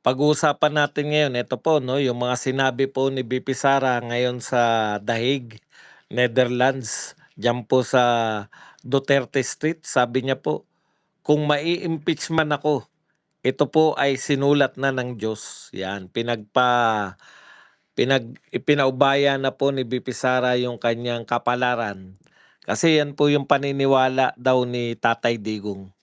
Pag-uusapan natin ngayon, ito po 'no, yung mga sinabi po ni VP Sara ngayon sa The Hague, Netherlands, diyan po sa Duterte Street. Sabi niya po, "Kung mai-impeach man ako, ito po ay sinulat na ng Diyos." 'Yan, ipinaubaya na po ni VP Sara yung kanyang kapalaran. Kasi yan po yung paniniwala daw ni Tatay Digong.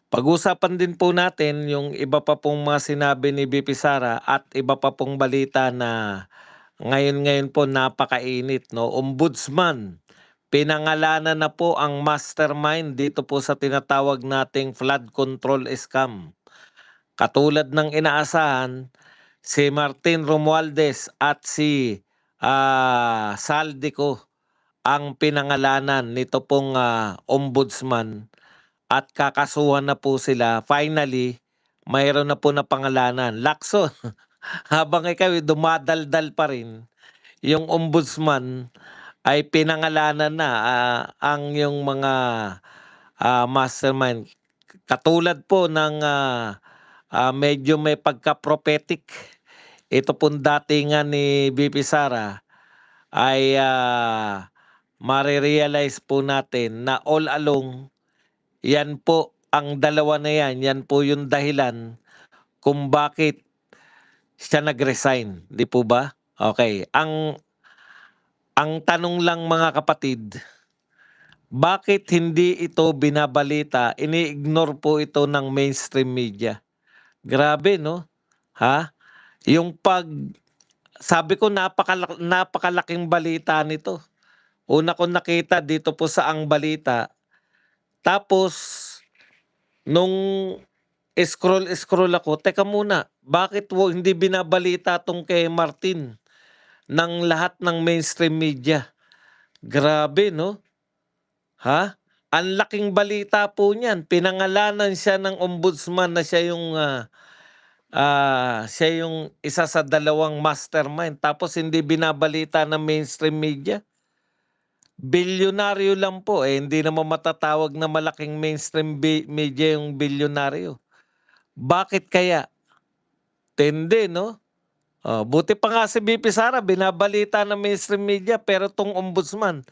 Pag-usapan din po natin yung iba pa pong mga sinabi ni VP Sara at iba pa pong balita na ngayon-ngayon po napakainit 'no. Ombudsman, pinangalanan na po ang mastermind dito po sa tinatawag nating flood control scam. Katulad ng inaasahan, si Martin Romualdez at si, Saldico ang pinangalanan nito pong, ombudsman. At kakasuhan na po sila. Finally, mayroon na po na pangalanan. Lacson, habang ikaw ay dumadaldal pa rin, yung ombudsman ay pinangalanan na ang yung mga mastermind. Katulad po ng medyo may pagka-prophetic. Ito pong datingan ni VP Sara ay marirealize po natin na all along yan po ang dalawa na yan, yan po yung dahilan kung bakit siya nag-resign, 'di po ba? Okay, ang tanong lang mga kapatid, bakit hindi ito binabalita, ini-ignore po ito ng mainstream media? Grabe 'no, ha? Yung sabi ko napakalaking balita nito. Una kong nakita dito po sa Ang Balita, tapos nung scroll ako, teka muna, bakit hindi binabalita 'tong kay Martin ng lahat ng mainstream media? Grabe 'no, ha? Ang laking balita po niyan, pinangalanan siya ng ombudsman na siya yung isa sa dalawang mastermind tapos hindi binabalita ng mainstream media. Bilyonaryo lang po, hindi naman matatawag na malaking mainstream media yung bilyonaryo. Bakit kaya? Tindi 'no? Buti pa nga si VP Sara binabalita ng mainstream media pero 'tong ombudsman,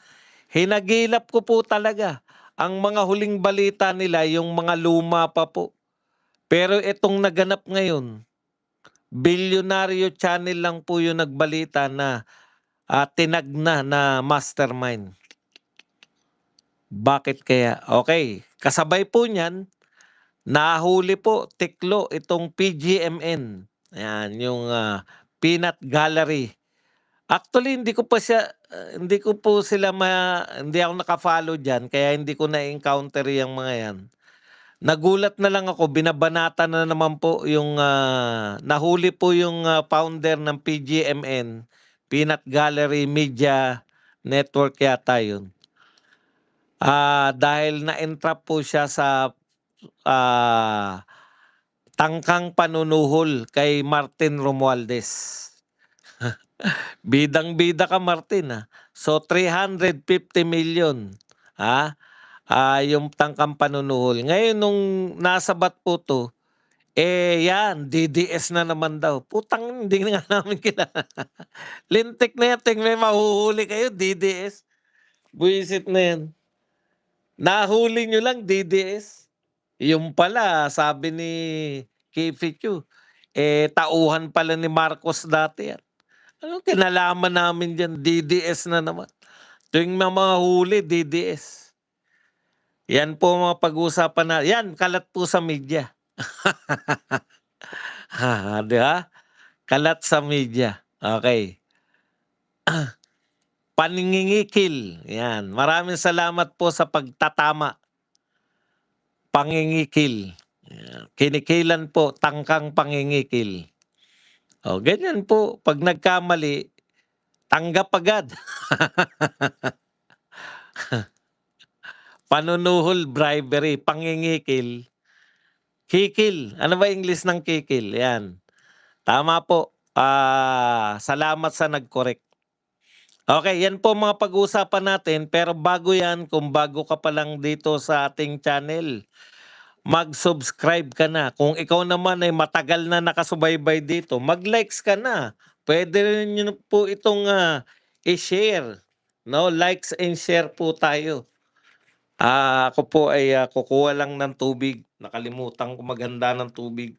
hinagilap ko po talaga. Ang mga huling balita nila yung mga luma pa po. Pero itong naganap ngayon, bilyonaryo channel lang po yung nagbalita na, tinag na mastermind. Bakit kaya? Okay, kasabay po niyan, nahuli po, tiklo itong PGMN. Ayan, yung, Peanut Gallery. Actually hindi ko po sila hindi ako naka-follow diyan kaya hindi ko na-encounter yang mga 'yan. Nagulat na lang ako binabanatan na naman po yung, nahuli po yung, founder ng PGMN, Peanut Gallery Media Network yata yun. Dahil na-entrap po siya sa, ah, tangkang panunuhol kay Martin Romualdez. Bidang-bida ka Martin, So 350 million, yung tangkang panunuhol. Ngayon nung nasabat po 'to, yan DDS na naman daw. Putang hindi nga namin lintik na yan tuwing may mahuhuli kayo DDS. Buwisit na yan. Nahuli niyo lang DDS. Yung pala sabi ni Kifichu, tauhan pala ni Marcos dati yan. Anong kinalaman namin diyan, DDS na naman. Tuwing may mga huli, DDS. Yan po ang mga pag-uusapan na yan kalat po sa media. 'Di ba? Kalat sa media, okey. Paningingikil, yan. Maraming salamat po sa pagtatama. Pangingikil, yan. Kinikilan po, tangkang pangingikil. Ganyan po 'pag nagkamali, tanggap agad. Panunuhol, bribery, pangingikil, kikil. Ano ba English ng kikil? Yan. Tama po. Salamat sa nag-correct. Okay, yan po mga pag-uusapan natin. Pero bago yan, kung bago ka pa lang dito sa ating channel, mag-subscribe ka na. Kung ikaw naman ay matagal na nakasubaybay dito, mag-likes ka na. Pwede rin niyo po itong i-share. No, likes and share po tayo. Ako po ay kukuha lang ng tubig. Nakalimutan ko maghanda ng tubig.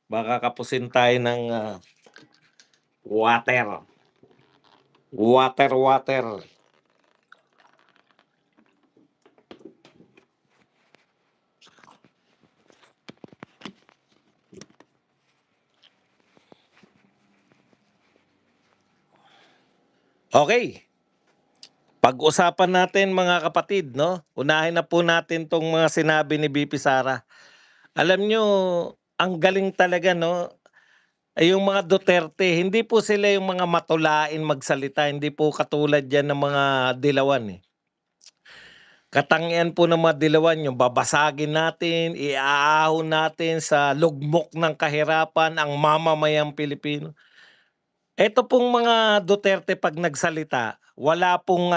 Baka kapusin tayo ng water. Water. Okay. Pag-usapan natin mga kapatid, no? Unahin na po natin tong mga sinabi ni BP Sara. Alam nyo, ang galing talaga, no? Ay yung mga Duterte, hindi po sila yung mga matulain magsalita, hindi po katulad yan ng mga dilawan eh. Katangian po ng mga dilawan yung babasagin natin, iaahon natin sa lugmok ng kahirapan ang mamamayang Pilipino. Eto pong mga Duterte pag nagsalita, wala pong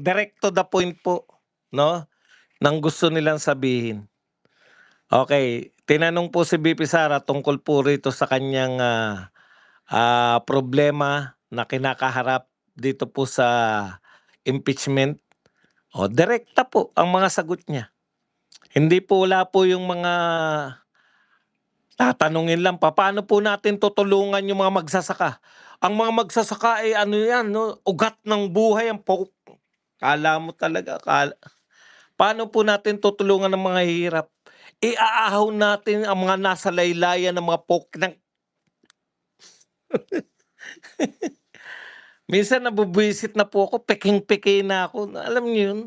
direct to the point po, no? Nang gusto nilang sabihin. Okay, tinanong po si BP Sara tungkol po rito sa kanyang problema na kinakaharap dito po sa impeachment. O, direkta po ang mga sagot niya. Hindi po wala po yung mga tatanungin lang paano po natin tutulungan yung mga magsasaka. Ang mga magsasaka ay ano yan, no? Ugat ng buhay ang kala mo talaga, paano po natin tutulungan ng mga hirap? Iaahon natin ang mga nasa laylayan ng mga ng minsan nabubwisit na po ako, peking-peke na ako. Alam niyo yun?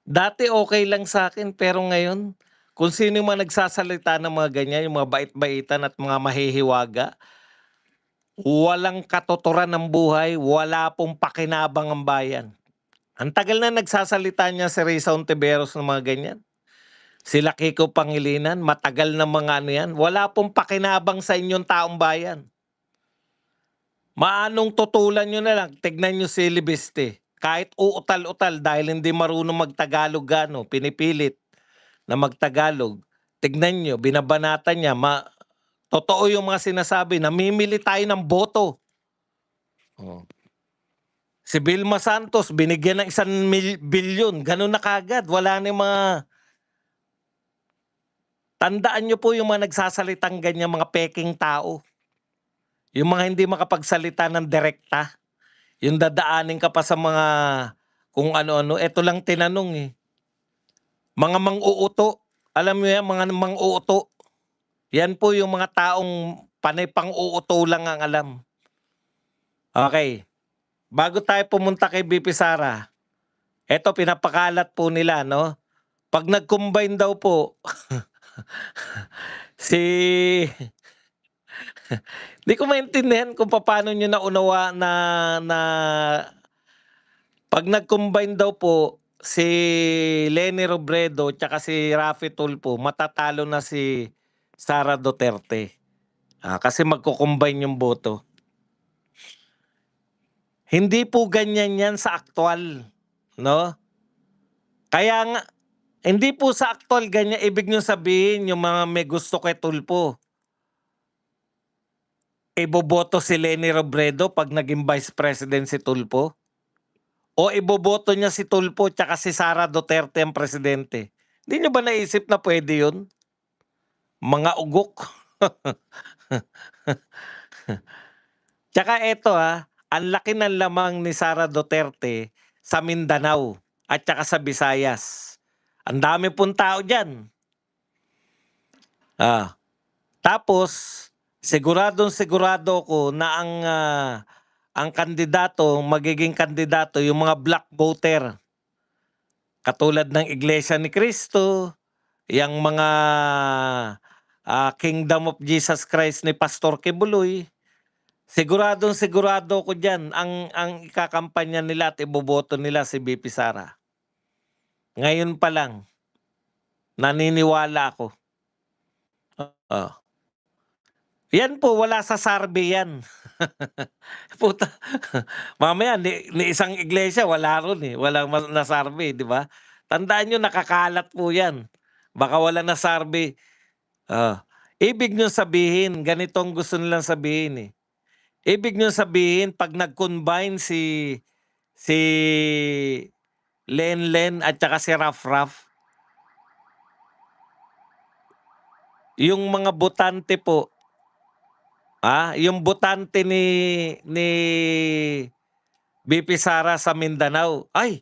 Dati okay lang sa akin pero ngayon, kung sino yung mga nagsasalita ng mga ganyan, yung mga bait-baitan at mga mahihiwaga, walang katuturan ng buhay, wala pong pakinabang ang bayan. Ang tagal na nagsasalita niya si Risa Ontiveros ng mga ganyan. Sila Kiko Pangilinan, matagal na mga ano yan. Wala pong pakinabang sa inyong taong bayan. Maanong tutulan nyo na lang, tignan nyo si Libiste. Kahit uutal-utal dahil hindi marunong magtagalog pinipilit na magtagalog. Tignan nyo, binabanatan niya, totoo yung mga sinasabi, namimili tayo ng boto. Oh. Si Vilma Santos, binigyan ng 1 bilyon, ganun na kagad. Wala na yung mga... Tandaan nyo po yung mga nagsasalitang ganyan, mga peking tao. Yung mga hindi makapagsalita ng direkta. Yung dadaanin ka pa sa mga kung ano-ano. Ito lang tinanong eh. Mga mang-uuto. Alam mo yan, mga mang-uuto. Yan po yung mga taong panay pang-uuto lang ang alam. Okay. Bago tayo pumunta kay BP Sara, eto pinapakalat po nila, no? Pag nag-combine daw po, si... Di ko maintindihan kung paano nyo naunawa na pag nag-combine daw po si Leni Robredo tsaka si Raffy Tulfo, matatalo na si Sara Duterte. Kasi magko-combine yung boto. Hindi po ganyan yan sa aktual, no? Kaya nga, hindi po sa aktual ganyan, ibig nyo sabihin yung mga may gusto kay Tulfo, iboboto si Leni Robredo pag naging vice president si Tulfo? O iboboto niya si Tulfo tsaka si Sara Duterte ang presidente? Hindi nyo ba naisip na pwede yun? Mga ugok. Tsaka eto ang laki ng lamang ni Sara Duterte sa Mindanao at tsaka sa Visayas. Ang dami pong tao dyan. Tapos, sigurado ko na ang magiging kandidato, yung mga black voter. Katulad ng Iglesia ni Cristo, yung mga Kingdom of Jesus Christ ni Pastor Kibuloy. Sigurado ko dyan, ang ikakampanya nila at iboboto nila si BP Sara. Ngayon pa lang, naniniwala ako. Yan po, wala sa survey yan. Puta, mamaya ni isang iglesia wala ron eh. Walang na survey, di ba? Tandaan nyo, nakakalat po yan. Baka wala na survey. Ibig niyong sabihin, ganito ang gusto nilang sabihin, eh. Ibig niyong sabihin 'pag nag-combine si Lenlen at saka si Rafraf, yung mga botante po, yung botante ni VP Sara sa Mindanao, ay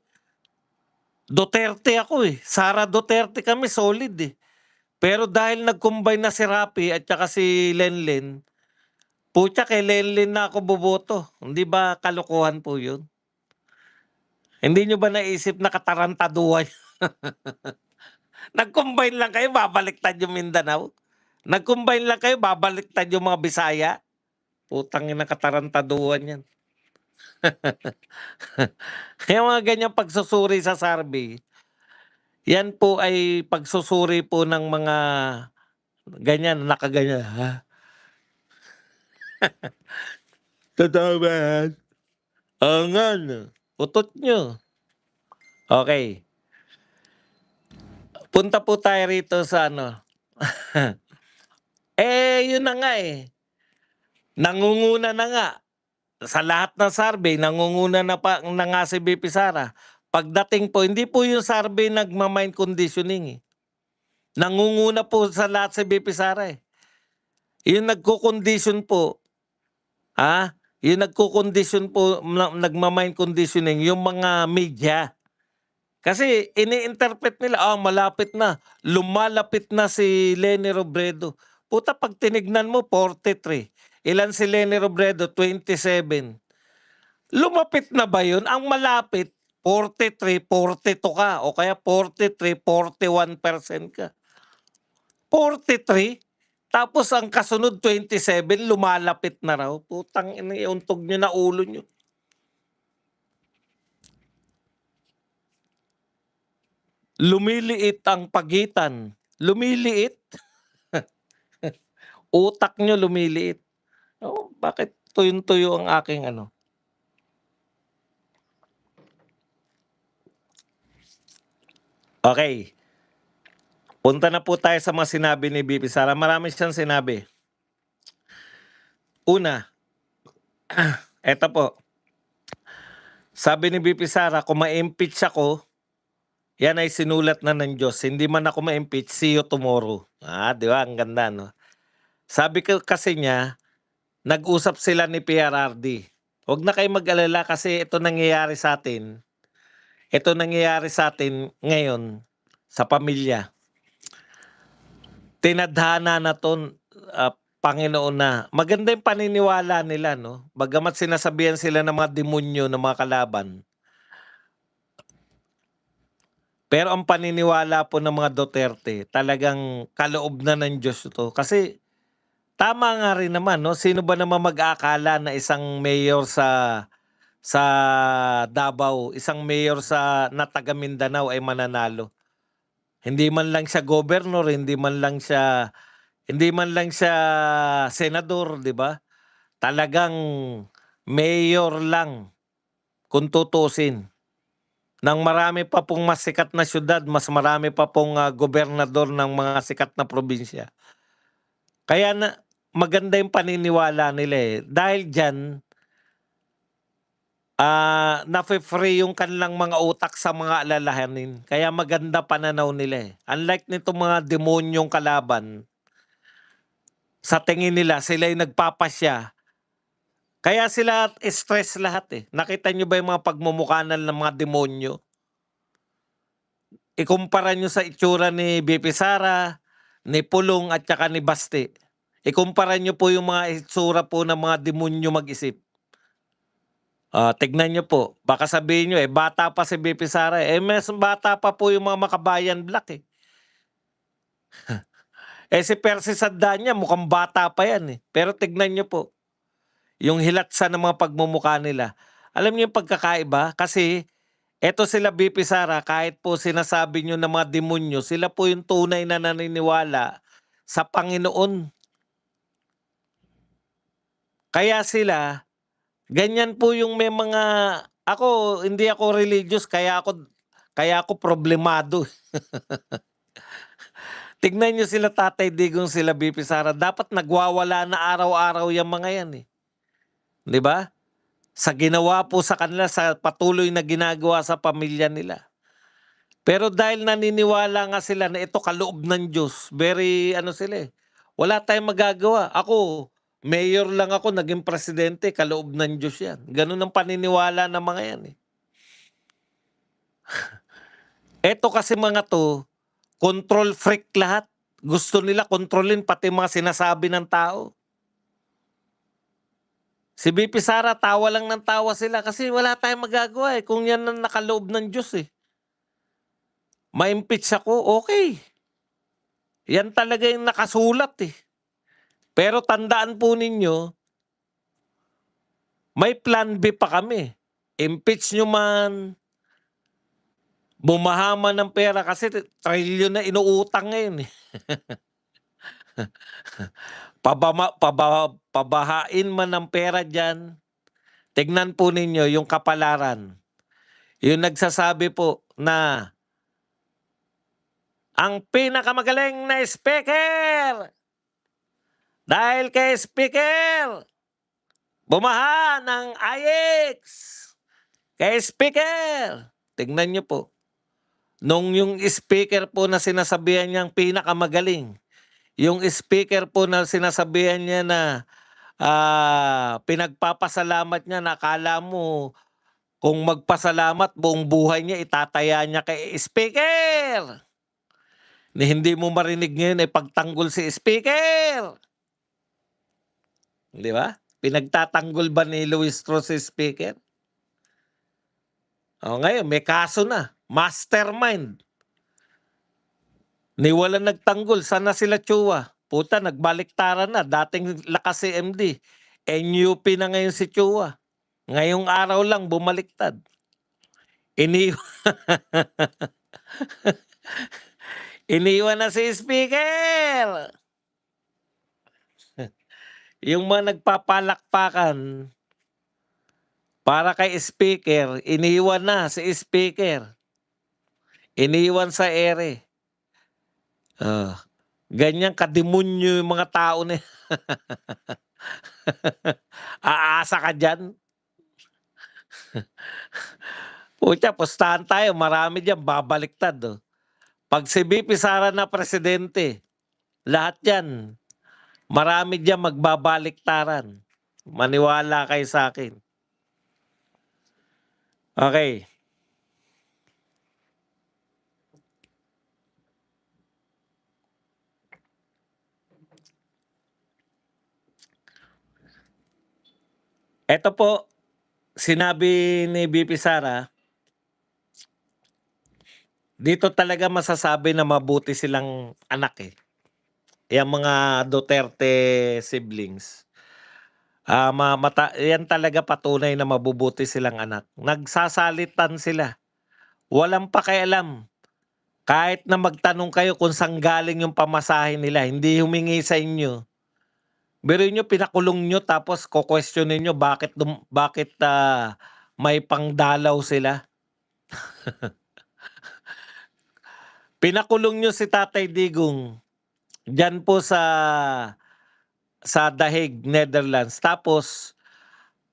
Duterte ako, eh, Sara Duterte kami solid, eh. Pero dahil nag-combine na si Rapi at saka si Lenlen, putya kay Lenlen na ako boboto. Hindi ba kalokohan po 'yun? Hindi niyo ba naisip na katarantaduhan? Nag-combine lang kayo babaliktad yung Mindanao? Nag-combine lang kayo babaliktad yung mga Bisaya? Putangina katarantaduhan 'yan. Yung mga ganyang pagsusuri sa survey, yan po ay pagsusuri po ng mga ganyan, nakaganyan, ha? Totoo ba yan? Oo nga 'no, utot nyo. Okay, punta po tayo rito sa ano, yun na nga, eh, nangunguna na nga. Sa lahat ng survey nangunguna na nga si VP Sara. Pagdating po hindi po yung survey nagma-mind conditioning, eh. Nangunguna po sa lahat si VP Sara, eh. Yung nagko-condition po, yung nagko-condition po nagma-mind conditioning yung mga media. Kasi ini-interpret nila, malapit na, lumalapit na si Leni Robredo. Puta 'pag tinignan mo 43, ilan si Leni Robredo, 27. Lumapit na ba yun? Ang malapit 43, 42 ka o kaya 43, 41% ka. 43, tapos ang kasunod 27 lumalapit na raw. Putang ina, iuntog niyo na ulo niyo. Lumiliit ang pagitan. Lumiliit. Utak niyo lumiliit. Bakit tuyong-tuyo ang aking ano? Okay. Punta na po tayo sa mga sinabi ni VP Sara. Marami siyang sinabi. Una, eto po. Sabi ni VP Sara, kung ma-impeach ako, yan ay sinulat na ng Diyos. Hindi man ako ma-impeach, see you tomorrow. Di ba? Ang ganda, no? Sabi ko kasi niya, nag-usap sila ni PRRD. Huwag na kayo mag-alala kasi ito nangyayari sa atin. Ito nangyayari sa atin ngayon sa pamilya. Tinadhana na to, Panginoon na. Maganda yung paniniwala nila, no? Bagamat sinasabihan sila ng mga demonyo ng mga kalaban. Pero ang paniniwala po ng mga Duterte, talagang kaloob na ng Diyos to. Kasi tama nga rin naman, no? Sino ba naman mag-aakala na isang mayor sa Davao, isang mayor na taga Mindanao ay mananalo? Hindi man lang siya governor, hindi man lang siya senador, 'di ba? Talagang mayor lang kung tutuusin. Nang marami pa pong mas sikat na siyudad, mas marami pa pong gobernador ng mga sikat na probinsya. Kaya maganda yung paniniwala nila, eh. Dahil diyan, nafe-free yung kanilang mga utak sa mga alalahanin. Kaya maganda pananaw nila, eh. Unlike nitong mga demonyong kalaban, sa tingin nila sila yung nagpapasya. Kaya sila stress lahat, eh. Nakita niyo ba yung mga pagmumukhanan ng mga demonyo? Ikumpara niyo sa itsura ni VP Sara, ni Pulong at saka ni Basti. Ikumpara niyo po yung mga itsura po ng mga demonyo mag-isip. Tignan niyo po. Baka sabihin niyo, bata pa si VP Sara. Mas bata pa po yung mga Makabayan Black, eh. Si Percy Sandanya mukhang bata pa yan, eh. Pero tignan niyo po, yung hilatsa ng mga pagmumukha nila. Alam niyo yung pagkakaiba? Kasi eto sila VP Sara, kahit po sinasabi niyo na mga demonyo, sila po yung tunay na naniniwala sa Panginoon. Kaya sila, ganyan po yung may mga, hindi ako religious, kaya ako problemado. Tignan niyo sila Tatay Digong, sila BP Sara, dapat nagwawala na araw-araw yang mga yan, eh, 'di ba? Sa ginawa po sa kanila, sa patuloy na ginagawa sa pamilya nila. Pero dahil naniniwala nga sila na ito kaloob ng Diyos, very ano sila, eh, wala tayong magagawa. Ako, mayor lang ako, naging presidente, kaloob ng Diyos yan. Gano'n ang paniniwala ng mga yan, eh. Eto kasi mga 'to, control freak lahat. Gusto nila kontrolin pati mga sinasabi ng tao. Si BP Sara, tawa lang ng tawa sila kasi wala tayong magagawa, eh, kung yan ang nakaloob ng Diyos, eh. Ma-impeach ako, okay. Yan talaga yung nakasulat, eh. Pero tandaan po ninyo, may plan B pa kami. Impeach nyo man, bumaha man ng pera kasi trilyon na inuutang ngayon, eh. Pabahain man ng pera dyan, tignan po ninyo yung kapalaran. Yung nagsasabi po na ang pinakamagaling na speaker, dahil kay speaker, bumaha ng IX. Kay speaker, tignan nyo po. Nung yung speaker po na sinasabihan niyang pinakamagaling, yung speaker po na sinasabihan niya na pinagpapasalamat niya na akala mo kung magpasalamat buong buhay niya itataya niya kay speaker. Ni hindi mo marinig ngayon ay pagtanggol si speaker. Di ba? Pinagtatanggol ba ni Luis Cruz si speaker? O ngayon, may kaso na. Mastermind. Ni walang nagtanggol, sana sila Chua? Puta, nagbaliktaran na. Dating lakas si MD. NUP na ngayon si Chua. Ngayong araw lang bumaliktad. Iniwan na si speaker. Yung mga nagpapalakpakan para kay speaker, iniwan na si speaker. Iniwan sa ere. Ganyan kademonyo yung mga tao na aasa ka dyan. Pucha, pustahan tayo, marami dyan babaliktad. Oh. Pag si BP Sara na presidente, lahat yan, marami dyan magbabaliktaran. Maniwala kayo sa akin. Okay. Ito po, sinabi ni BP Sara, dito talaga masasabi na mabuti silang anak, eh. Yung mga Duterte siblings. Yan talaga patunay na mabubuti silang anak. Nagsasalitan sila. Walang pakialam. Kahit na magtanong kayo kung saan galing yung pamasahe nila, hindi humingi sa inyo. Biruin nyo, pinakulong nyo tapos ko-questionin nyo bakit may pangdalaw sila. Pinakulong nyo si Tatay Digong dyan po sa The Hague, Netherlands. Tapos,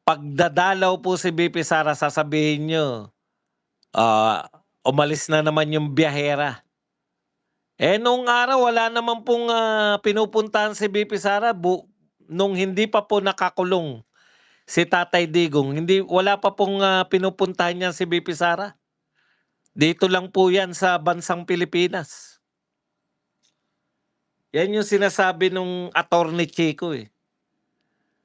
pagdadalaw po si BP Sara, sasabihin nyo, umalis na naman yung biyahera. Nung araw, wala naman pong pinupuntahan si BP Sara nung hindi pa po nakakulong si Tatay Digong. Wala pa pong pinupuntahan niya si BP Sara. Dito lang po yan sa bansang Pilipinas. Yan yung sinasabi nung Attorney Chico, eh.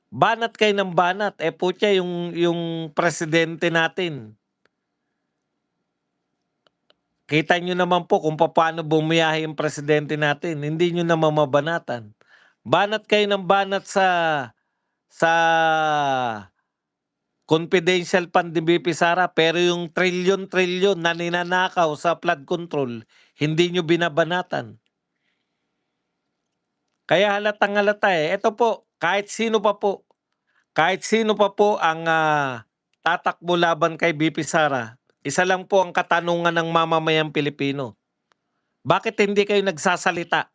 Banat kayo ng banat. Putya, yung presidente natin. Kita nyo naman po kung paano bumiyahe yung presidente natin. Hindi nyo naman mabanatan. Banat kayo ng banat sa confidential fund ni BP Sara, pero yung trilyon-trilyon na ninanakaw sa flood control, hindi nyo binabanatan. Kaya halatang halata, eh. Ito po, kahit sino pa po ang tatakbo laban kay BP Sara, isa lang po ang katanungan ng mamamayang Pilipino. Bakit hindi kayo nagsasalita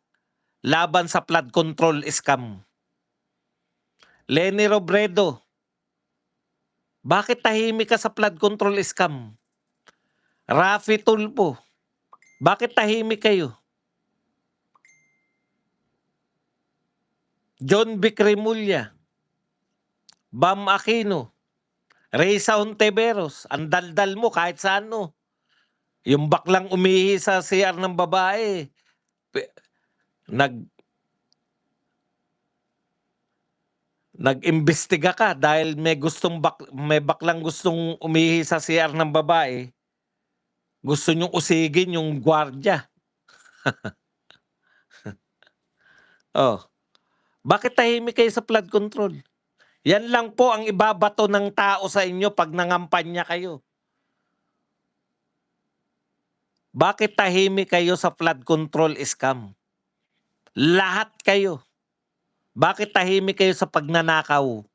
laban sa flood control scam? Leni Robredo, bakit tahimik ka sa flood control scam? Raffy Tulfo, bakit tahimik kayo? John Vic Remulla, Bam Aquino, Reysa Hontiveros, ang daldal mo kahit saan no. Yung baklang umihi sa CR ng babae, pe- nag nag-imbestiga ka dahil may baklang gustong umihi sa CR ng babae. Gusto nyong usigin yung gwardiya. Oh, bakit tahimik kayo sa flood control? Yan lang po ang ibabato ng tao sa inyo pag nangampanya kayo. Bakit tahimik kayo sa flood control scam? Lahat kayo. Bakit tahimik kayo sa pagnanakaw?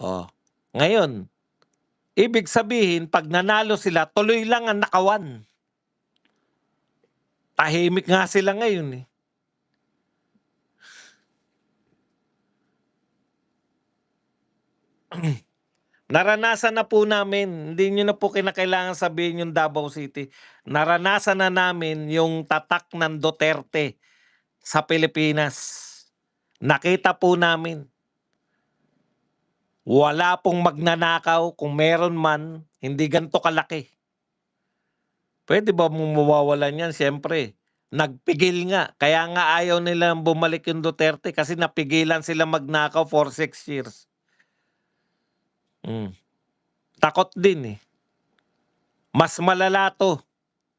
Oh. Ngayon, ibig sabihin, pag nanalo sila, tuloy lang ang nakawan. Tahimik nga sila ngayon eh. Naranasan na po namin, hindi nyo na po kinakailangan sabihin yung Davao City. Naranasan na namin yung tatak ng Duterte sa Pilipinas. Nakita po namin. Wala pong magnanakaw, kung meron man, hindi ganito kalaki. Pwede ba mong mawawalan yan? Siyempre, nagpigil nga. Kaya nga ayaw nilang bumalik yung Duterte kasi napigilan sila magnakaw for 6 years. Takot din eh. Mas malala to,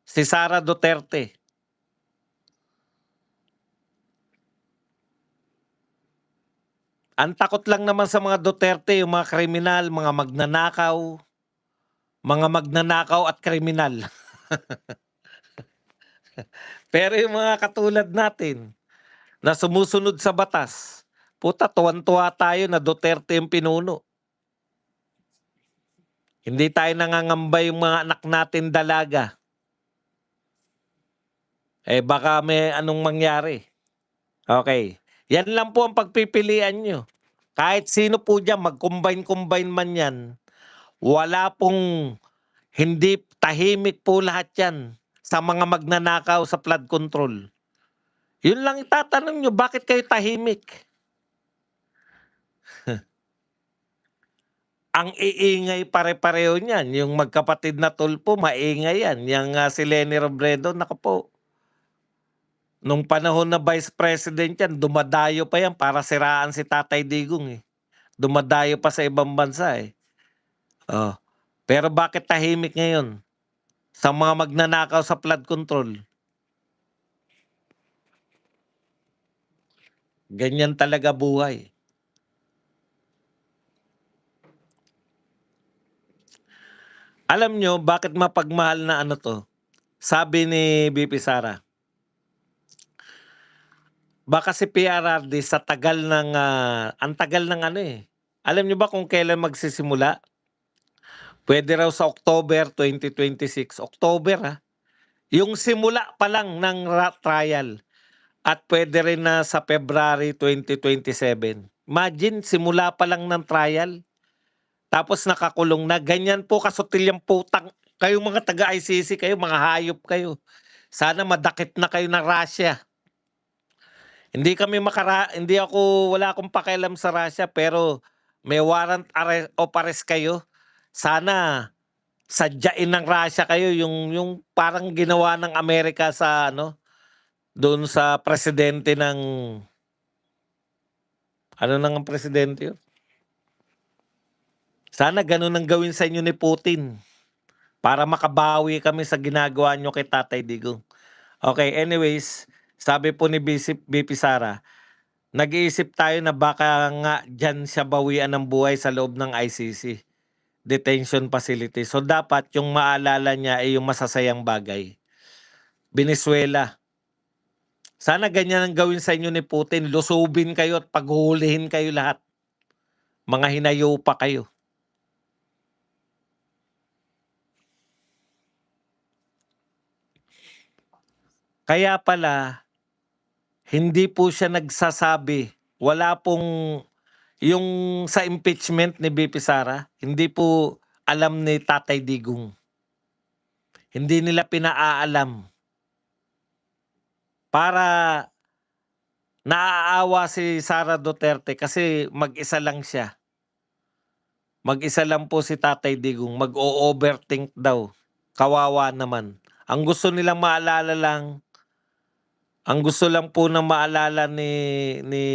si Sara Duterte. Ang takot lang naman sa mga Duterte, yung mga kriminal, mga magnanakaw at kriminal. Pero yung mga katulad natin, na sumusunod sa batas, puta, tuwan-tuwa tayo na Duterte yung pinuno. Hindi tayo nangangamba yung mga anak natin dalaga. Eh baka may anong mangyari. Okay. Yan lang po ang pagpipilian nyo. Kahit sino po dyan, mag-combine-combine man yan, wala pong hindi tahimik po lahat yan sa mga magnanakaw sa flood control. Yun lang itatanong nyo, bakit kayo tahimik? Ang iingay pare-pareho niyan, yung magkapatid na Tulfo, maingay yan. Yang si Leni Robredo, naku po. Nung panahon na Vice President yan, dumadayo pa yan para siraan si Tatay Digong eh. Dumadayo pa sa ibang bansa eh. Oh. Pero bakit tahimik ngayon sa mga magnanakaw sa flood control? Ganyan talaga buhay. Alam nyo, bakit mapagmahal na ano to? Sabi ni BP Sara, baka si PRRD sa tagal ng, ang tagal ng ano eh. Alam nyo ba kung kailan magsisimula? Pwede raw sa October 2026. October ha. Yung simula pa lang ng trial. At pwede rin na sa February 2027. Imagine, simula pa lang ng trial. Tapos nakakulong na. Ganyan po kasutil yung putang. Kayo mga taga-ICC, kayo mga hayop kayo. Sana madakip na kayo ng Russia. Hindi ako, wala akong pakialam sa Russia, pero may warrant of arrest kayo. Sana sadyain ng Russia kayo yung parang ginawa ng Amerika sa ano, doon sa presidente ng, ano nang ang presidente yun? Sana ganun ang gawin sa inyo ni Putin para makabawi kami sa ginagawa nyo kay Tatay Digong. Okay, anyways, sabi po ni BP Sara, nag-iisip tayo na baka nga dyan siya bawian ng buhay sa loob ng ICC detention facility. So dapat yung maalala niya ay yung masasayang bagay. Venezuela. Sana ganyan ang gawin sa inyo ni Putin. Lusubin kayo at paghuhulihin kayo lahat. Mga hinayo pa kayo. Kaya pala hindi po siya nagsasabi, wala pong yung sa impeachment ni VP Sara, hindi po alam ni Tatay Digong. Hindi nila pinaalam para naaawa si Sara Duterte kasi mag-isa lang siya. Mag-isa lang po si Tatay Digong, mag-o-overthink daw. Kawawa naman. Ang gusto lang po na maalala ni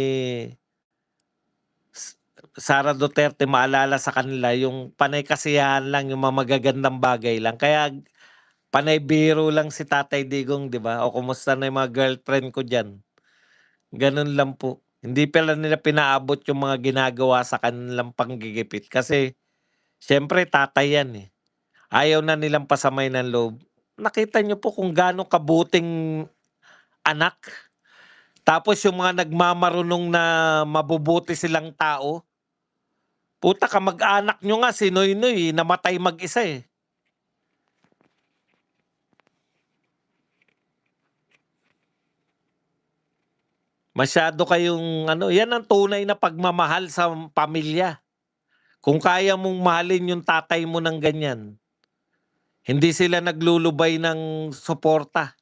Sara Duterte, maalala sa kanila yung panay kasiyahan lang, yung mga magagandang bagay lang. Kaya panay biro lang si Tatay Digong, 'di ba? O kumusta na yung mga girlfriend ko diyan. Ganun lang po. Hindi pala nila pinaabot yung mga ginagawa sa kanilang panggigipit kasi siyempre tatay yan, eh. Ayaw na nilang pasamay ng loob. Nakita niyo po kung gaano kabuting anak. Tapos yung mga nagmamarunong na mabubuti silang tao, puta kamag-anak nyo nga si Noynoy namatay mag-isa, eh. Masyado kayong ano, yan ang tunay na pagmamahal sa pamilya. Kung kaya mong mahalin yung tatay mo ng ganyan, hindi sila naglulubay ng suporta.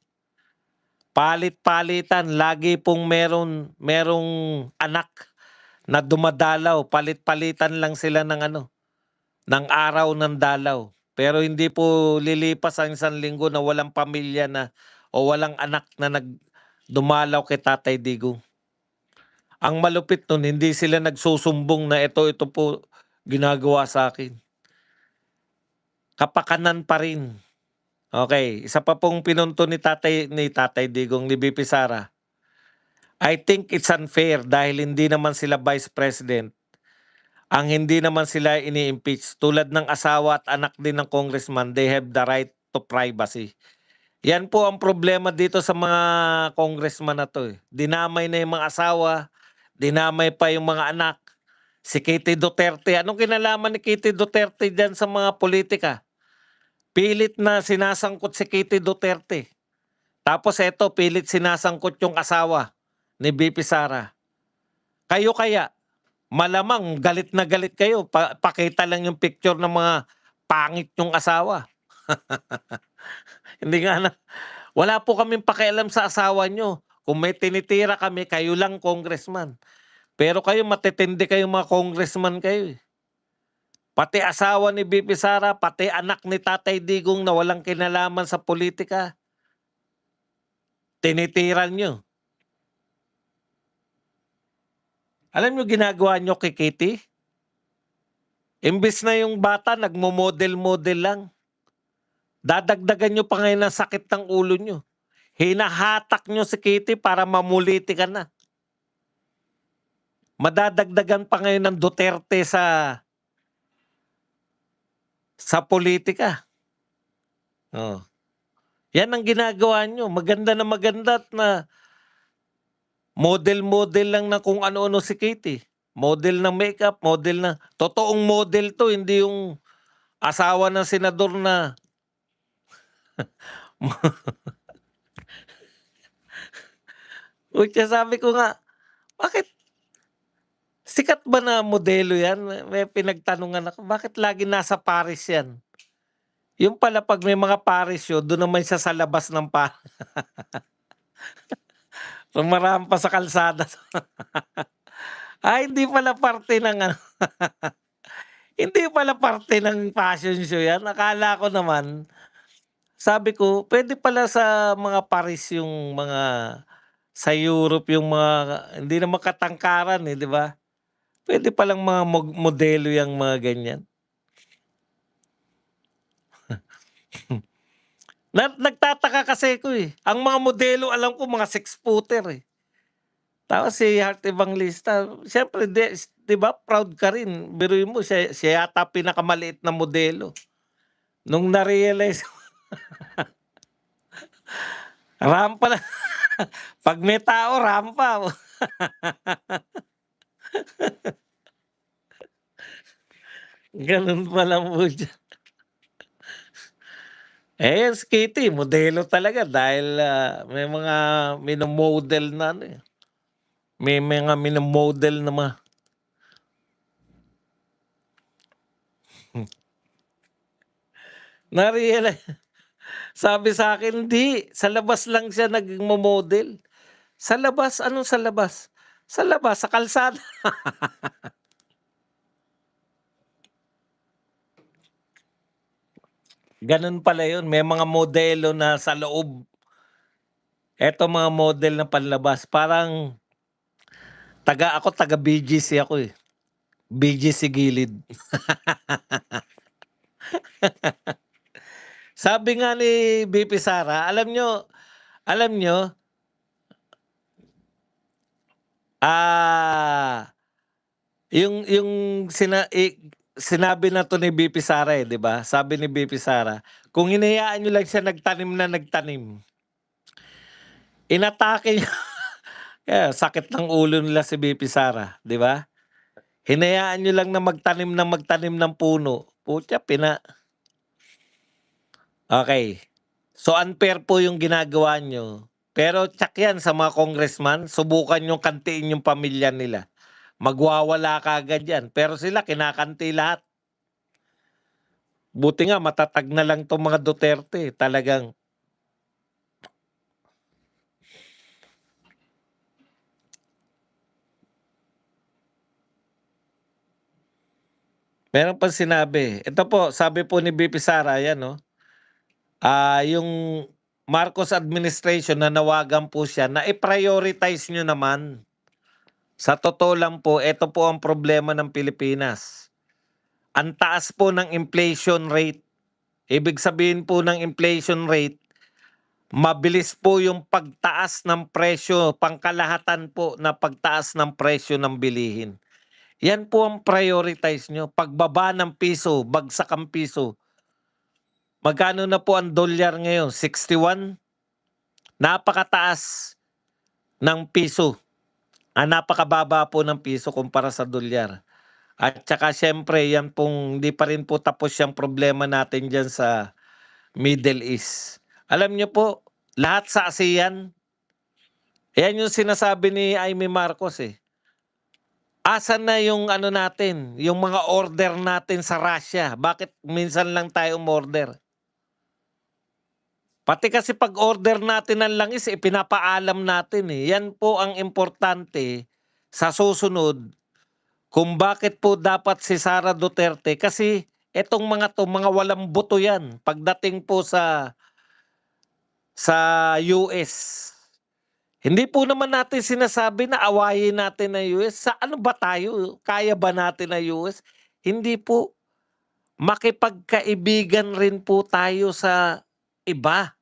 Palit-palitan, lagi pong merong anak na dumadalaw, palit-palitan lang sila ng ano, ng araw ng dalaw. Pero hindi po lilipas ang isang linggo na walang pamilya na o walang anak na dumalaw kay Tatay Digong. Ang malupit nun, hindi sila nagsusumbong na ito po ginagawa sa akin. Kapakanan pa rin. Okay, isa pa pong pinunto ni Tatay Digong, ni VP Sara. I think it's unfair dahil hindi naman sila Vice President. Ang hindi naman sila ini-impeach tulad ng asawa at anak din ng congressman, they have the right to privacy. Yan po ang problema dito sa mga congressman na 'to, eh. Dinamay na yung mga asawa, dinamay pa yung mga anak. Si Kitty Duterte, anong kinalaman ni Kitty Duterte diyan sa mga politika? Pilit na sinasangkot si Kitty Duterte. Tapos eto, pilit sinasangkot yung asawa ni VP Sara. Kayo kaya, malamang galit na galit kayo, pakita lang yung picture ng mga pangit yung asawa. Hindi nga na wala po kaming pakialam sa asawa nyo. Kung may tinitira kami, kayo lang congressman. Pero kayo matitindi kayong mga congressman kayo, eh. Pati asawa ni VP Sara, pati anak ni Tatay Digong na walang kinalaman sa politika, tinitiran nyo. Alam nyo ginagawa nyo kay Kitty? Imbes na yung bata nagmo-model-model lang, dadagdagan nyo pa ngayon ang sakit ng ulo nyo. Hinahatak nyo si Kitty para mamuliti ka na. Madadagdagan pa ngayon ng Duterte sa politika. Oh. Yan ang ginagawa nyo. Maganda na maganda at na model-model lang na kung ano-ano si Kitty. Model ng makeup, model na. Totoong model to, hindi yung asawa ng senador na Kaya sabi ko nga, bakit sikat ba na modelo yan? May pinagtanungan ako, bakit lagi nasa Paris yan? Yung pala pag may mga Paris show, doon naman siya sa labas ng Rumarampa sa kalsada. Hindi pala parte ng ano, hindi pala parte ng fashion show yan. Akala ko naman, sabi ko, pwede pala sa mga Paris yung mga sa Europe yung mga hindi naman katangkaran, eh, 'di ba? Pwede palang mga modelo yang mga ganyan. Nagtataka kasi ako, eh. Ang mga modelo alam ko mga 6-footer, eh. Tapos si Heart Evangelista, siyempre 'di ba proud ka rin. Biruin mo siya yata pinakamaliit na modelo. Nung na-realize rampa na 'pag may tao rampa. Gano'n pala po siya. Yan si Kitty modelo talaga dahil, may mga mino-model na ano, eh, may mga mino-model na na-realize sabi sa'kin, "Hindi, sa labas lang siya nagmo-model." Sa labas? Anong sa labas? Sa labas, sa kalsada. Gano'n pala 'yun, may mga modelo na sa loob. Eto mga model na panlabas parang ako taga BGC ako, eh, BGC Gilid. Sabi nga ni VP Sara, alam nyo, ah, yung sinabi na 'to ni VP Sara, eh, 'di ba? Sabi ni VP Sara, kung hinayaan niyo lang siya nagtanim na nagtanim, inatake niya kaya sakit ng ulo nila si VP Sara, 'di ba? Hinayaan niyo lang na magtanim ng puno, putya okey. So, unfair po yung ginagawa niyo, pero tiyak yan sa mga congressman, subukan niyong kantiin yung pamilya nila, magwawala kaagad yan, pero sila kinakanti lahat. Buti nga matatag na lang 'tong mga Duterte, talagang meron pang sinabi, ito po sabi po ni VP Sara yan, yung Marcos administration nanawagan po siya na i-prioritize niyo naman. Sa totoo lang po, ito po ang problema ng Pilipinas. Ang taas po ng inflation rate. Ibig sabihin po ng inflation rate, mabilis po yung pagtaas ng presyo, pangkalahatan po na pagtaas ng presyo ng bilihin. Yan po ang prioritize nyo. Pagbaba ng piso, bagsak ang piso. Magkano na po ang dolyar ngayon? 61? Napakataas ng piso. Napakababa po ng piso kumpara sa dolyar. At saka siyempre, yan pong hindi pa rin po tapos yung problema natin dyan sa Middle East. Alam niyo po, lahat sa ASEAN, yan yung sinasabi ni Amy Marcos, eh. Asan na yung ano natin, yung mga order natin sa Russia? Bakit minsan lang tayo umorder? Pati kasi pag-order natin ng langis, pinapaalam natin, eh. Yan po ang importante sa susunod kung bakit po dapat si Sara Duterte, kasi etong mga 'to, mga walang buto yan pagdating po sa US. Hindi po naman natin sinasabi na awayin natin ang US. Sa ano ba tayo? Kaya ba natin ang US? Hindi po. Makipagkaibigan rin po tayo sa iba.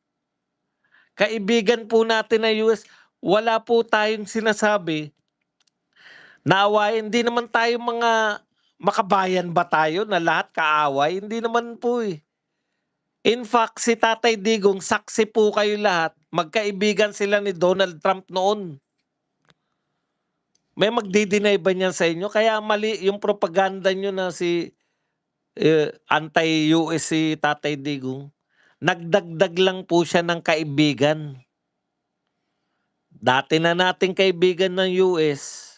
Kaibigan po natin ang US. Wala po tayong sinasabi na awayin. Hindi naman tayo mga makabayan ba tayo na lahat kaaway? Hindi naman po, eh. In fact, si Tatay Digong, saksi po kayo lahat. Magkaibigan sila ni Donald Trump noon. May magdi-deny ba niyan sa inyo? Kaya mali yung propaganda niyo na anti-US si Tatay Digong. Nagdagdag lang po siya ng kaibigan. Dati na nating kaibigan ng US.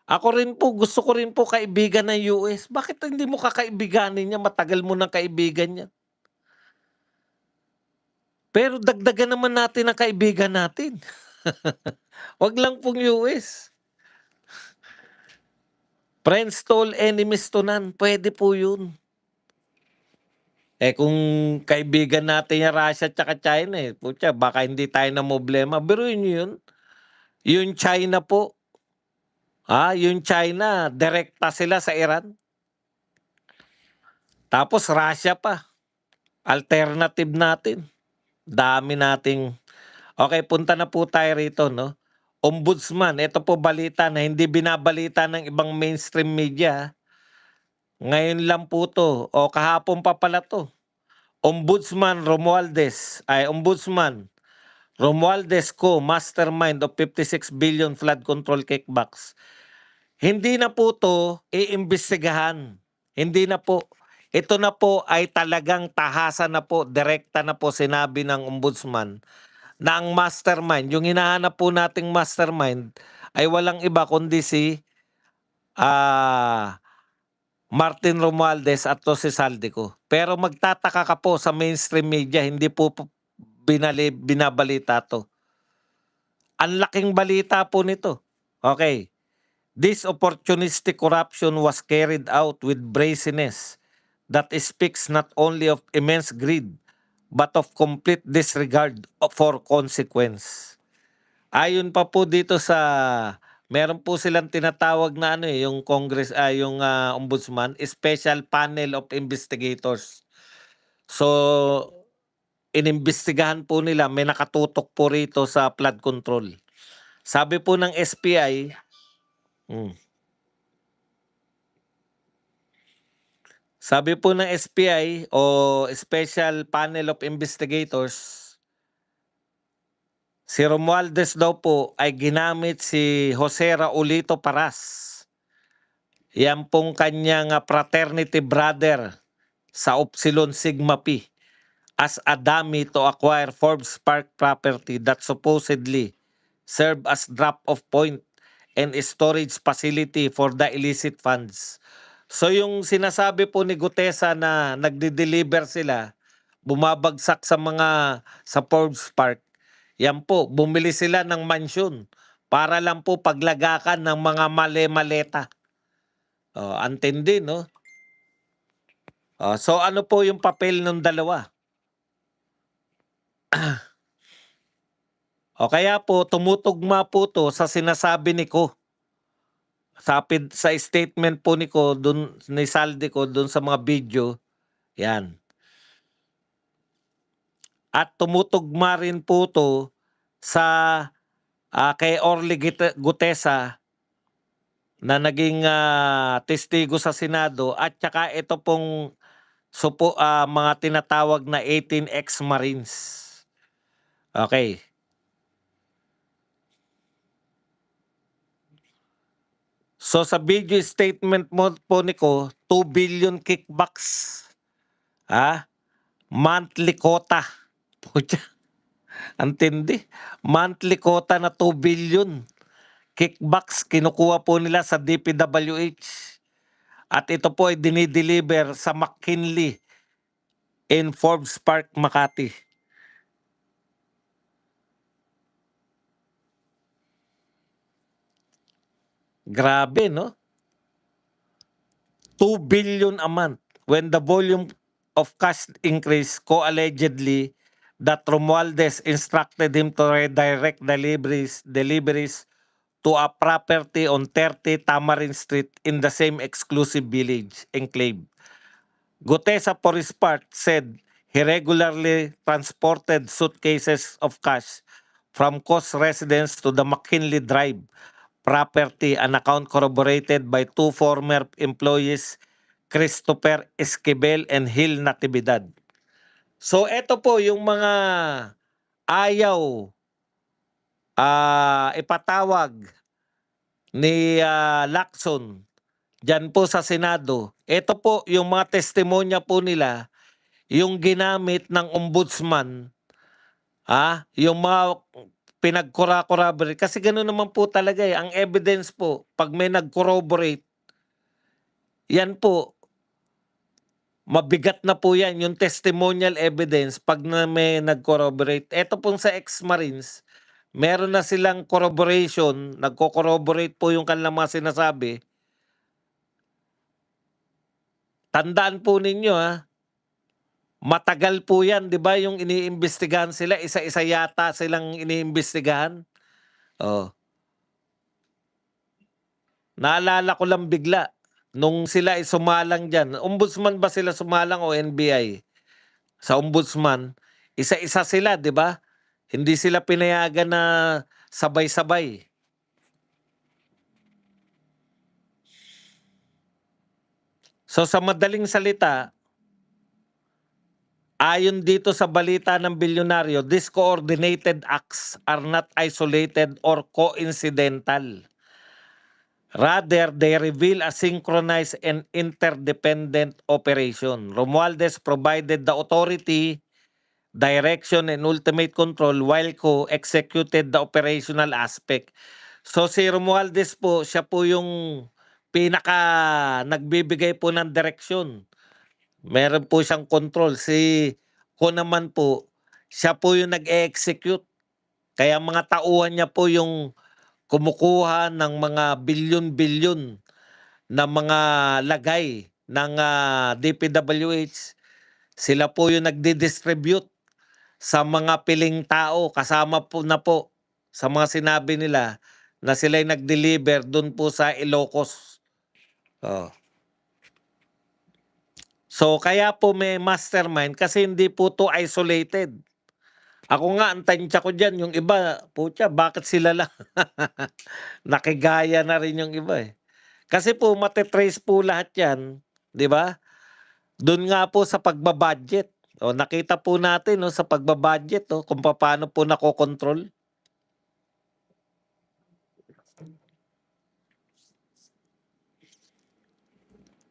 Ako rin po, gusto ko rin po kaibigan ng US. Bakit hindi mo kakaibiganin niya? Matagal mo ng kaibigan niya. Pero dagdagan naman natin ang kaibigan natin. Wag lang pong US. Friends to all, enemies to none. Pwede po yun. Kung kaibigan natin yung Russia at China, putya, baka hindi tayo namroblema. Biruin niyo yun. Yung China po, yung China, direkta sila sa Iran. Tapos Russia pa, alternative natin. Dami nating okay, punta na po tayo rito, no? Ombudsman, ito po balita na hindi binabalita ng ibang mainstream media. Ngayon lang po 'to o kahapon pa pala 'to. Ombudsman Romualdez co-mastermind of 56 billion flood control kickbacks. Hindi na po 'to iimbestigahan. Hindi na po. ito na po ay talagang tahasan na po, direkta na po sinabi ng ombudsman na ang mastermind, yung hinahanap po nating mastermind ay walang iba kundi si Martin Romualdez at to si Saldico. Pero magtataka ka po sa mainstream media, hindi po binabalita to. Ang laking balita po nito. Okay. This opportunistic corruption was carried out with brazenness that speaks not only of immense greed but of complete disregard for consequence. Ayon pa po dito sa meron po silang tinatawag na yung Congress yung Ombudsman, Special Panel of Investigators. So inimbestigahan po nila, may nakatutok po rito sa flood control. Sabi po ng SPI, sabi po ng SPI o Special Panel of Investigators, si Romualdez daw po ay ginamit si Jose Raulito Paras. Yan pong kanyang fraternity brother sa Upsilon Sigma Pi as a dummy to acquire Forbes Park property that supposedly serve as drop-off point and storage facility for the illicit funds. So yung sinasabi po ni Gutesa na nagde-deliver sila, bumabagsak sa Forbes Park, yan po, bumili sila ng mansyon para lang po paglagakan ng mga male-maleta. Antindi, no? So ano po yung papel ng dalawa? O kaya po, tumutugma po to sa sinasabi ni Ko. Sa statement po ni Ko, ni Saldico, dun sa mga video, yan. At tumutugma rin po to sa kay Orly Gutesa na naging testigo sa Senado at saka ito pong mga tinatawag na 18 ex-Marines. Okay. So sa video statement mo po ni Ko, 2 billion kickbacks. Monthly quota. Pucha, antindi. Monthly quota na 2 billion. Kickbacks kinukuha po nila sa DPWH. At ito po ay dinideliver sa McKinley in Forbes Park, Makati. Grabe, no? 2 billion a month. When the volume of cash increase, allegedly that Romualdez instructed him to redirect deliveries to a property on 30 Tamarin Street in the same exclusive village, enclave. Gutesa, for his part, said he regularly transported suitcases of cash from Coast residence to the McKinley Drive property, an account corroborated by two former employees, Christopher Esquivel and Hill Natividad. So ito po yung mga ayaw ipatawag ni Lacson dyan po sa Senado. Ito po yung mga testimonya po nila, yung ginamit ng ombudsman, yung mga pinag-corroborate. Kasi gano'n naman po talaga ang evidence po, pag may nag-corroborate, yan po, mabigat na po yan, yung testimonial evidence pag may nag-corroborate. Ito pong sa ex-Marines, meron na silang corroboration, nagko-corroborate po yung kanilang mga sinasabi. Tandaan po ninyo matagal po yan, di ba yung iniimbestigahan sila, isa-isa yata silang iniimbestigahan. Naalala ko lang bigla, nung sila ay sumalang dyan, ombudsman ba sila sumalang o NBI? Sa ombudsman, isa-isa sila, di ba? Hindi sila pinayagan na sabay-sabay. So sa madaling salita, ayon dito sa balita ng bilyonaryo, these coordinated acts are not isolated or coincidental. Rather, they reveal a synchronized and interdependent operation. Romualdez provided the authority, direction, and ultimate control while co-executed the operational aspect. So si Romualdez po, siya po yung pinaka nagbibigay po ng direksyon. Meron po siyang control. Si Ko naman po, siya po yung nag-execute. Kaya mga tauhan niya po yung kumukuha ng mga bilyon-bilyon na mga lagay ng DPWH. Sila po yung nagdi-distribute sa mga piling tao. Kasama po na po sa mga sinabi nila na sila'y nag-deliver dun po sa Ilocos. Oh. So kaya po may mastermind kasi hindi po to isolated. Ako nga, ang tansya ko dyan, yung iba, putya, bakit sila lang? Nakigaya na rin yung iba eh. Kasi po, matetrace po lahat yan, di ba? Doon nga po sa pagbabudget. O, nakita po natin no, sa pagbabudget kung paano po nakokontrol.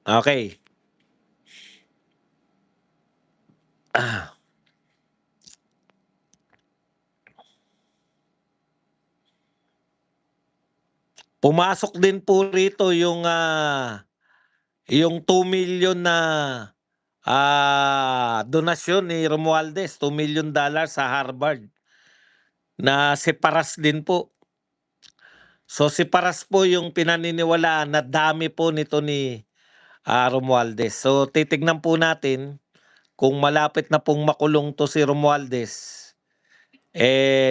Okay. Pumasok din po rito yung 2 million na donasyon ni Romualdez, $2 million sa Harvard na si Paras din po. So si Paras po yung pinaniniwalaan na dami po nito ni Romualdez. So titignan po natin kung malapit na pong makulong to si Romualdez,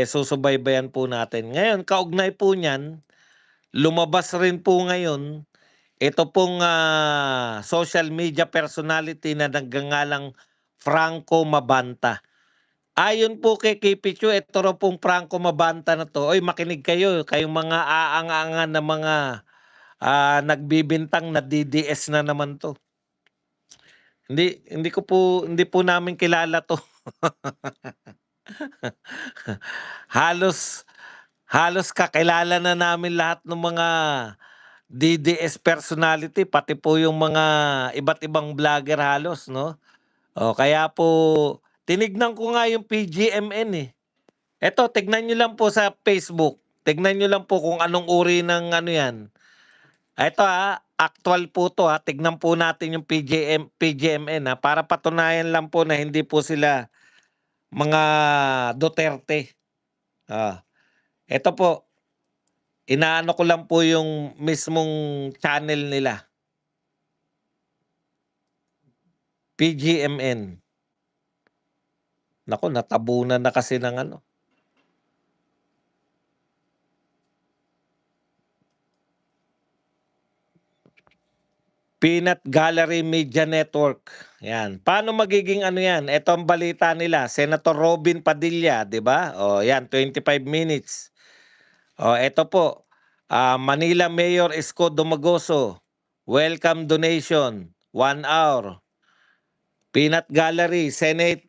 susubaybayan po natin. Ngayon, kaugnay po niyan, lumabas rin po ngayon ito pong social media personality na nagngangalang Franco Mabanta. Ayon po kay Kipichu, ito raw pong Franco Mabanta na to. Oy, makinig kayo, kayong mga aang-aangan na mga nagbibintang na DDS na naman to. Hindi po namin kilala to. halos kakilala na namin lahat ng mga DDS personality, pati po yung mga iba't ibang vlogger halos, no? O, kaya po, tinignan ko nga yung PGMN eh. Eto, tignan nyo lang po sa Facebook. Tignan nyo lang po kung anong uri ng ano yan. Ito actual po to tignan po natin yung PGMN para patunayan lang po na hindi po sila mga Duterte. Ito po, inaano ko lang po yung mismong channel nila. PGMN. Naku, natabunan na kasi ng ano. Peanut Gallery Media Network. Yan. Paano magiging ano yan? Ito ang balita nila. Senator Robin Padilla, di ba? O yan, 25 minutes. O ito po. Manila Mayor Isko Dumagoso. Welcome donation. 1 hour. Peanut Gallery, Senate.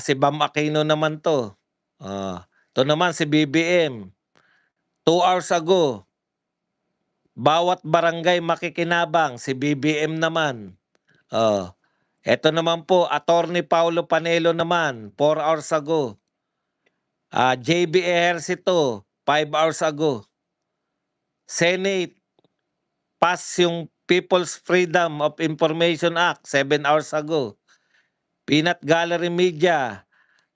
Si Bam Aquino naman to. Ito naman si BBM. 2 hours ago. Bawat barangay makikinabang, si BBM naman. Ito naman po, Attorney Paulo Panelo naman, 4 hours ago. JB Ejercito, 5 hours ago. Senate, pass yung People's Freedom of Information Act, 7 hours ago. Peanut Gallery Media,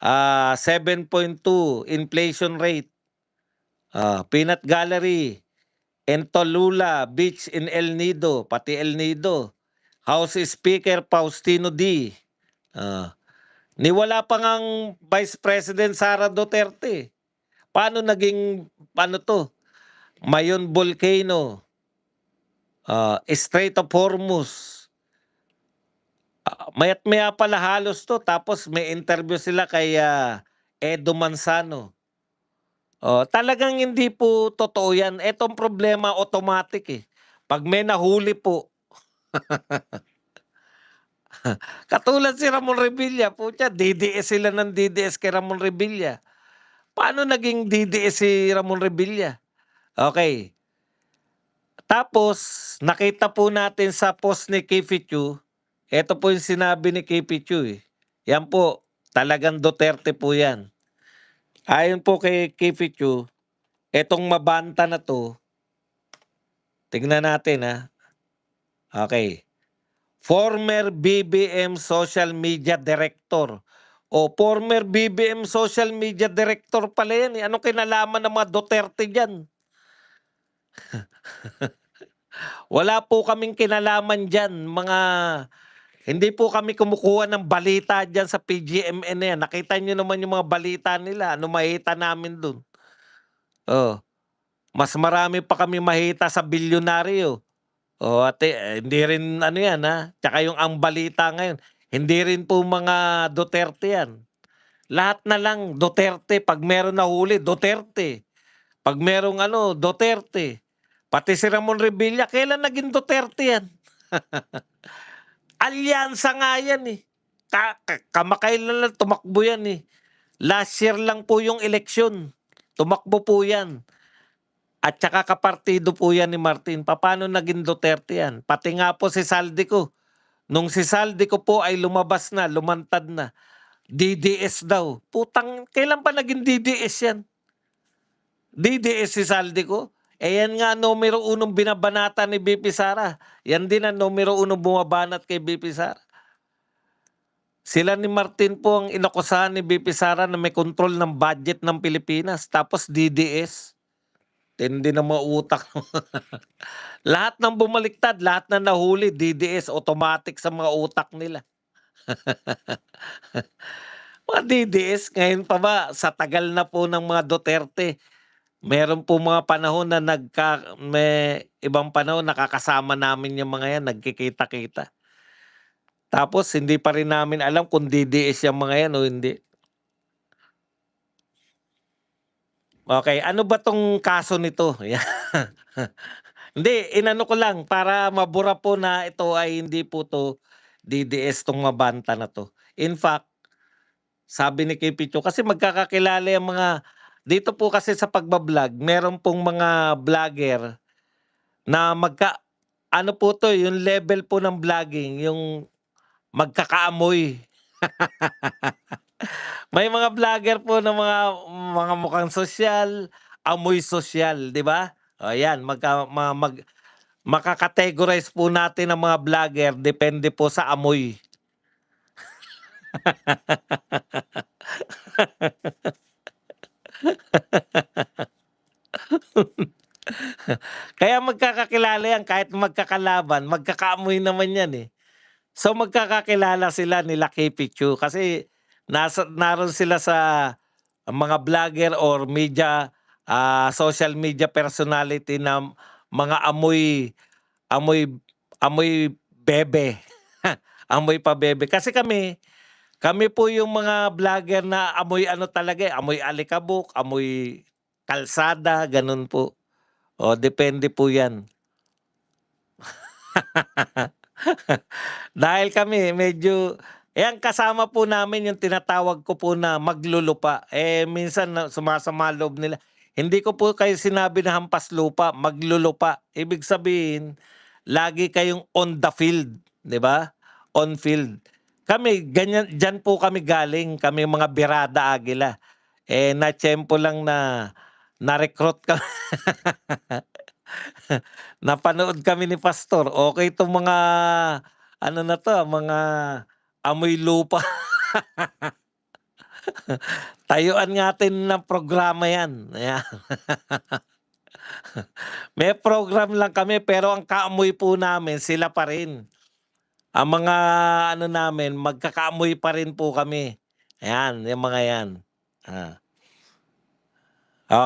7.2 inflation rate. Peanut Gallery, Entolula Beach in El Nido, pati El Nido. House Speaker Faustino D. Niwala pa ngang Vice President Sara Duterte. Paano naging, to? Mayon Volcano. Strait of Hormuz. Mayat maya pala halos to. Tapos may interview sila kay Edo Manzano. Talagang hindi po totoo yan. Etong problema automatic eh. Pag may nahuli po, katulad si Ramon Revilla, putya, DDS sila ng DDS kay Ramon Revilla. Paano naging DDS si Ramon Revilla? Okay. Tapos nakita po natin sa post ni Kipichu, eto po yung sinabi ni Kipichu, eh. Yan po, talagang Duterte po yan. Ayon po kay Kipichu, etong mabanta na 'to, tignan natin, Okey. Former BBM Social Media Director. O former BBM Social Media Director pala yan, eh. Anong kinalaman ng mga Duterte diyan? Wala po kaming kinalaman diyan, hindi po kami kumukuha ng balita diyan sa PGMN na yan. Nakita niyo naman yung mga balita nila, ano mahita namin dun. Oh, mas marami pa kami mahita sa bilyonaryo. Hindi rin ano yan, tsaka yung ang balita ngayon, hindi rin po mga Duterte yan. Lahat na lang Duterte, 'pag meron nahuli Duterte, 'pag merong ano Duterte. Pati si Ramon Revilla kailan naging Duterte yan? Alyansa nga yan, eh. Kamakailan lang tumakbo yan, eh. Last year lang po yung eleksyon, tumakbo po yan. At saka kapartido po yan ni Martin. Papaano naging Duterte yan? Pati nga po si Saldico. Nung si Saldico po ay lumabas na, lumantad na, DDS daw. Putang, kailan pa naging DDS yan? DDS si Saldico? Yan nga numero unong binabanata ni BP Sara. Yan din ang numero unong bumabanat kay BP Sara. Sila ni Martin po ang inakusahan ni BP Sara na may control ng budget ng Pilipinas. Tapos DDS. Tindi na mga utak. Lahat ng bumaliktad, lahat na nahuli, DDS, automatic sa mga utak nila. Mga DDS, ngayon pa ba, sa tagal na po ng mga Duterte, meron po mga panahon na may ibang panahon nakakasama namin yung mga yan, nagkikita-kita. Tapos hindi pa rin namin alam kung DDS yung mga yan o hindi. Okay, ano ba tong kaso nito? Hindi, inano ko lang para mabura po na ito ay hindi po 'to DDS 'tong mabanta na 'to. In fact, sabi ni Kipicho kasi magkakakilala yang mga dito po kasi sa pagba-vlog meron pong mga vlogger na ano po 'to, yung level po ng vlogging yung magkakaamoy. May mga vlogger po na mga mukhang sosyal, amoy sosyal, 'di ba? O yan, maka-categorize po natin ang mga vlogger depende po sa amoy. Kaya magkakakilala yan kahit magkakalaban, magkakaamoy naman yan, eh. So magkakakilala sila nila Kipichu kasi naroon sila sa mga vlogger or social media personality na mga amoy amoy bebe. Amoy pa bebe. Kasi kami po yung mga vlogger na amoy ano talaga, amoy alikabok, amoy kalsada, ganun po. Depende po yan. Dahil kami medyo kasama po namin yung tinatawag ko po na maglulupa. Minsan sumasama loob nila. Hindi ko po kayo sinabi na hampas lupa, maglulupa. Ibig sabihin, lagi kayong on the field, 'di ba? On field. Kami ganyan diyan po kami galing, kami mga Birada Agila. Natiyempo lang na na-recruit kami. Napanood kami ni pastor, okey 'tong mga ano na 'to, mga amoy lupa. Tayuan natin ng programa 'yan, ayan. May program lang kami pero ang kaamoy po namin sila pa rin. Ang mga ano namin magkakaamoy pa rin po kami, ayan, yung mga 'yan. Ah,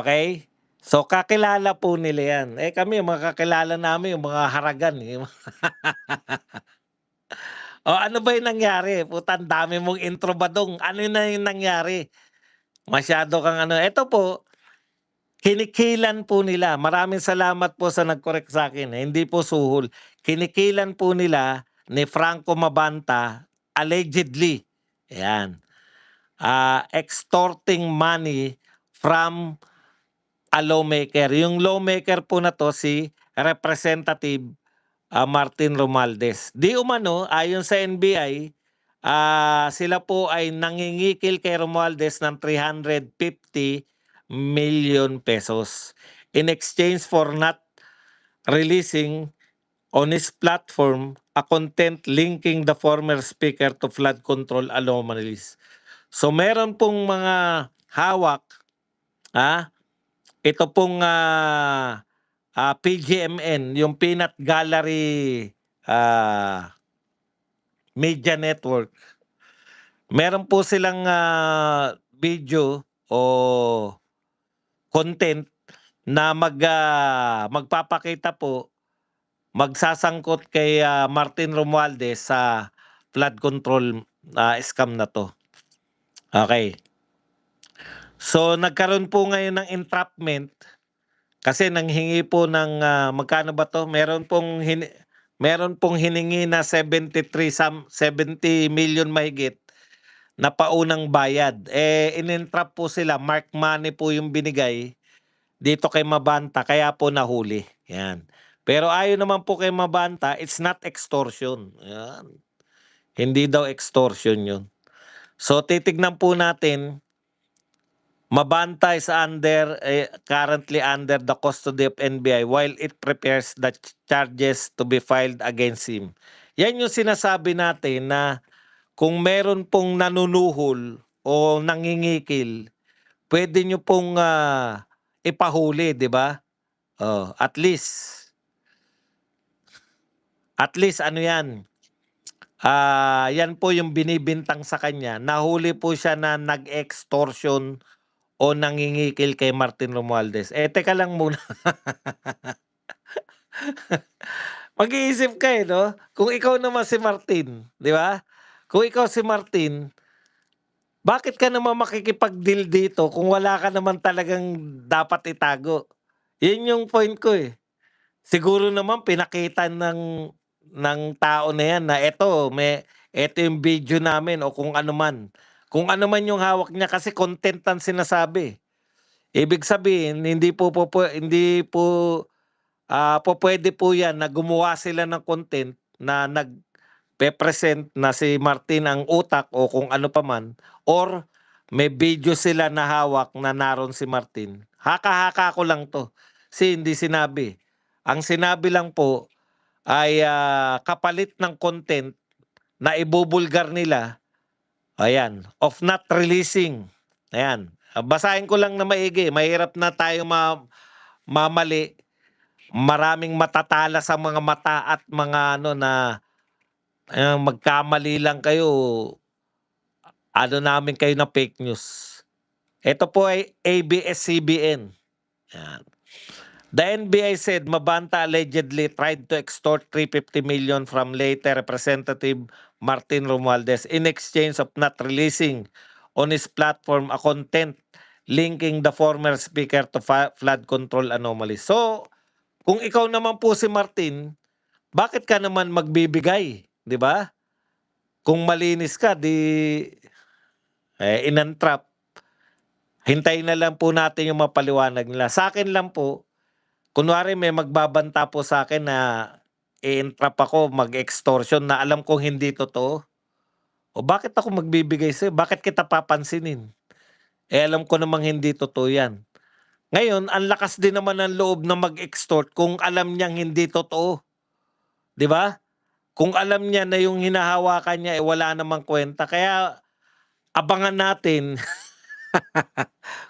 okey? So kakilala po nila 'yan. Kami mga kakilala namin yung mga haragan, eh. Ano ba yung nangyari? Puta ang dami mong intro badong. Ano na yung nangyari? Masyado kang ano eto po, kinikilan po nila. Maraming salamat po sa nag-correct sa'kin, hindi po suhol. Kinikilan po nila ni Franco Mabanta allegedly, ayan, extorting money from a lawmaker. Yung lawmaker po na 'to si Representative Martin Romualdez. Di umano, ayon sa NBI, sila po ay nangingikil kay Romualdez ng 350 million pesos in exchange for not releasing on his platform a content linking the former speaker to flood control anomalies. So meron pong mga hawak, ito pong PGMN, yung Peanut Gallery Media Network. Meron po silang video o content na magpapakita po, magsasangkot kay Martin Romualdez sa flood control scam na to. Okay. So nagkaroon po ngayon ng entrapment kasi nanghingi po ng magkano ba to? Meron pong hiningi na 70 million mahigit na paunang bayad. In-entrap po sila, mark money po yung binigay dito kay Mabanta kaya po nahuli. Yan. Pero ayon naman po kay Mabanta, it's not extortion. Yan. Hindi daw extortion yun. So titignan po natin, Mabanta is currently under the custody of NBI while it prepares the charges to be filed against him. Yan yung sinasabi natin na kung meron pong nanunuhol o nangingikil, pwede nyo pong ipahuli, di ba? At least ano yan, yan po yung binibintang sa kanya. Nahuli po siya na nag-extortion o nangingikil kay Martin Romualdez. Teka lang muna. Mag-iisip ka no? Kung ikaw naman si Martin, di ba? Kung ikaw si Martin, bakit ka naman makikipag-deal dito kung wala ka naman talagang dapat itago? Yun yung point ko Siguro naman pinakita ng tao na yan na eto yung video namin o kung ano man. Kung ano man yung hawak niya kasi content ang sinasabi. Ibig sabihin, hindi po pwede po yan na gumawa sila ng content na nagpe-present na si Martin ang utak o kung ano pa man, or may video sila na hawak na naroon si Martin. Haka-haka ko lang to. Kasi hindi sinabi. Ang sinabi lang po ay kapalit ng content na ibubulgar nila, ayan, of not releasing. Ayan. Basahin ko lang na maigi. Mahirap na tayo mamali. Maraming matatala sa mga mata at mga na magkamali lang kayo. Namin kayo na fake news. Ito po ay ABS-CBN. Ayan. The NBI said Mabanta allegedly tried to extort 350 million from later Representative Martin Romualdez in exchange of not releasing on his platform a content linking the former speaker to flood control anomalies. So, kung ikaw naman po si Martin, bakit ka naman magbibigay, 'di ba? Kung malinis ka, di inentrap. Hintayin na lang po natin yung mapaliwanag nila. Sa akin lang po, kunwari may magbabanta po sa akin na i-entrap ako, mag-extortion na alam kong hindi totoo. O bakit ako magbibigay sa'yo? Bakit kita papansinin? Alam ko namang hindi totoo yan. Ngayon, ang lakas din naman ng loob na mag-extort kung alam niyang hindi totoo. Di ba? Kung alam niya na yung hinahawakan niya wala namang kwenta. Kaya abangan natin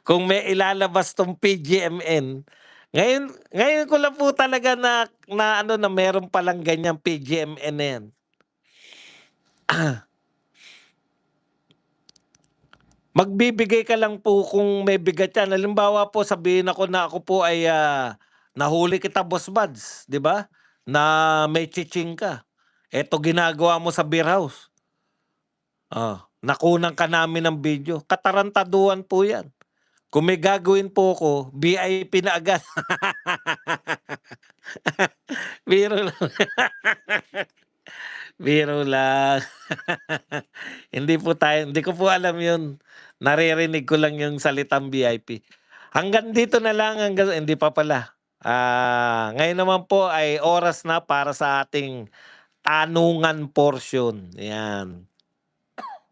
kung may ilalabas tong PGMN. Ngayon ko lang po talaga na meron palang ganyang PGMN na yan. Magbibigay ka lang po kung may bigat yan. Halimbawa po, sabihin ako na ako po ay nahuli kita, Boss Buds, di ba? Na may chiching ka. Eto ginagawa mo sa beer house. Nakunan ka namin ng video. Katarantaduhan po yan. Kung may gagawin po ko, VIP na agad. Biro lang. Biro lang. Hindi ko po alam yun. Naririnig ko lang yung salitang VIP. Hanggang dito na lang, hindi pa pala. Ngayon naman po ay oras na para sa ating tanungan portion, 'yan.